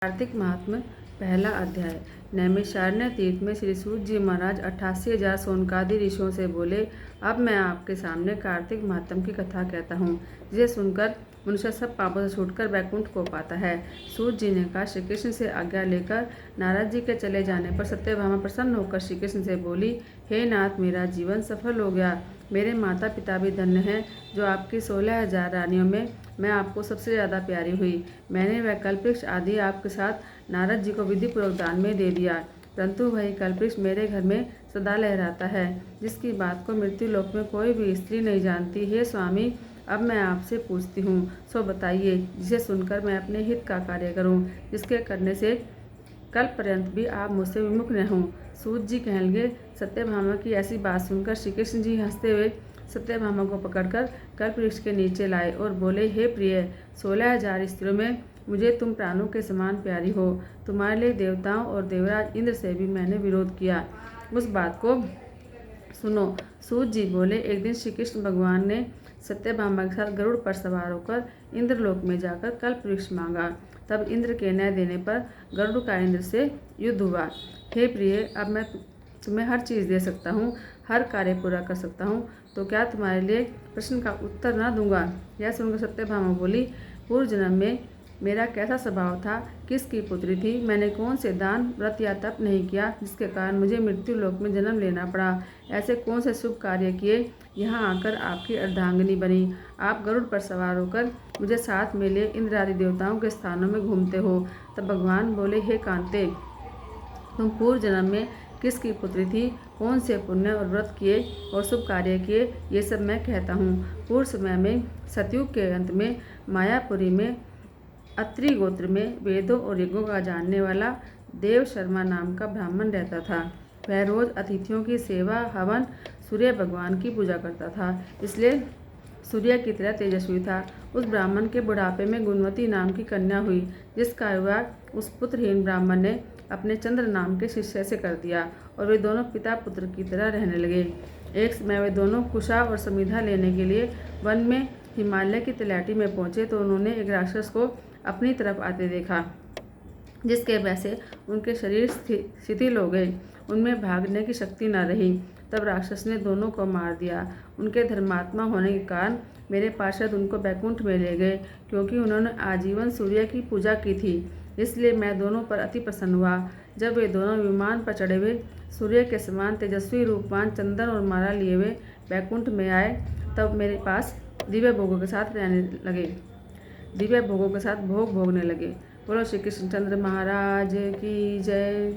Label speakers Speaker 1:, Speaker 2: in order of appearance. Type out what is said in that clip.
Speaker 1: कार्तिक महात्म्य पहला अध्याय। नैमिषारण्य तीर्थ में श्री सूत जी महाराज 88,000 सोनकादि ऋषियों से बोले, अब मैं आपके सामने कार्तिक महात्म्य की कथा कहता हूँ, जिसे सुनकर मनुष्य सब पापों से छूटकर वैकुंठ को पाता है। सूत जी ने कहा, श्री कृष्ण से आज्ञा लेकर नारद जी के चले जाने पर सत्यभामा प्रसन्न होकर श्री कृष्ण से बोली, हे नाथ, मेरा जीवन सफल हो गया। मेरे माता पिता भी धन्य हैं, जो आपकी 16,000 रानियों में मैं आपको सबसे ज़्यादा प्यारी हुई। मैंने वह कल्पवृक्ष आदि आपके साथ नारद जी को विधिपूर्वक दान में दे दिया, परंतु वही कल्पवृक्ष मेरे घर में सदा लहराता है, जिसकी बात को मृत्यु लोक में कोई भी स्त्री नहीं जानती। हे स्वामी, अब मैं आपसे पूछती हूँ, सो बताइए, जिसे सुनकर मैं अपने हित का कार्य करूँ, जिसके करने से कल पर्यंत भी आप मुझसे विमुख न हों। सूत जी कहने लगे, सत्यभामा की ऐसी बात सुनकर श्री कृष्ण जी हंसते हुए सत्यभामा को पकड़कर कल्पवृक्ष के नीचे लाए और बोले, हे प्रिय, 16,000 स्त्रियों में मुझे तुम प्राणों के समान प्यारी हो। तुम्हारे लिए देवताओं और देवराज इंद्र से भी मैंने विरोध किया। उस बात को सुनो। सूत जी बोले, एक दिन श्री कृष्ण भगवान ने सत्यभामा के साथ गरुड़ पर सवार होकर इंद्रलोक में जाकर कल्पवृक्ष मांगा। तब इंद्र के न देने पर गरुड़ का इंद्र से युद्ध हुआ। हे प्रिय, अब मैं तुम्हें हर चीज़ दे सकता हूँ, हर कार्य पूरा कर सकता हूँ, तो क्या तुम्हारे लिए प्रश्न का उत्तर न दूंगा? यह सुनकर सत्यभामा बोली, पूर्व जन्म में मेरा कैसा स्वभाव था, किसकी पुत्री थी, मैंने कौन से दान, व्रत या तप नहीं किया जिसके कारण मुझे मृत्यु लोक में जन्म लेना पड़ा? ऐसे कौन से शुभ कार्य किए, यहाँ आकर आपकी अर्धांगिनी बनी? आप गरुड़ पर सवार होकर मुझे साथ में ले इंद्र आदि देवताओं के स्थानों में घूमते हो। तब भगवान बोले, हे कांते, तुम पूर्व जन्म में किसकी पुत्री थी, कौन से पुण्य और व्रत किए और शुभ कार्य किए, ये सब मैं कहता हूँ। पूर्व समय में सतयुग के अंत में मायापुरी में अत्रि गोत्र में वेदों और यज्ञों का जानने वाला देव शर्मा नाम का ब्राह्मण रहता था। वह रोज अतिथियों की सेवा, हवन, सूर्य भगवान की पूजा करता था, इसलिए सूर्य की तरह तेजस्वी था। उस ब्राह्मण के बुढ़ापे में गुणवती नाम की कन्या हुई, जिसका विवाह उस पुत्रहीन ब्राह्मण ने अपने चंद्र नाम के शिष्य से कर दिया और वे दोनों पिता पुत्र की तरह रहने लगे। एक समय वे दोनों कुशा और समिधा लेने के लिए वन में हिमालय की तलहटी में पहुंचे तो उन्होंने एक राक्षस को अपनी तरफ आते देखा, जिसके वजह से उनके शरीर शिथिल हो गए, उनमें भागने की शक्ति न रही। तब राक्षस ने दोनों को मार दिया। उनके धर्मात्मा होने के कारण मेरे पार्षद उनको बैकुंठ में ले गए, क्योंकि उन्होंने आजीवन सूर्य की पूजा की थी। इसलिए मैं दोनों पर अति प्रसन्न हुआ। जब वे दोनों विमान पर चढ़े हुए सूर्य के समान तेजस्वी रूपवान चंदन और माला लिए हुए बैकुंठ में आए, तब मेरे पास दिव्य भोगों के साथ रहने लगे, दिव्य भोगों के साथ भोग भोगने लगे। बोलो श्री कृष्णचंद्र महाराज की जय।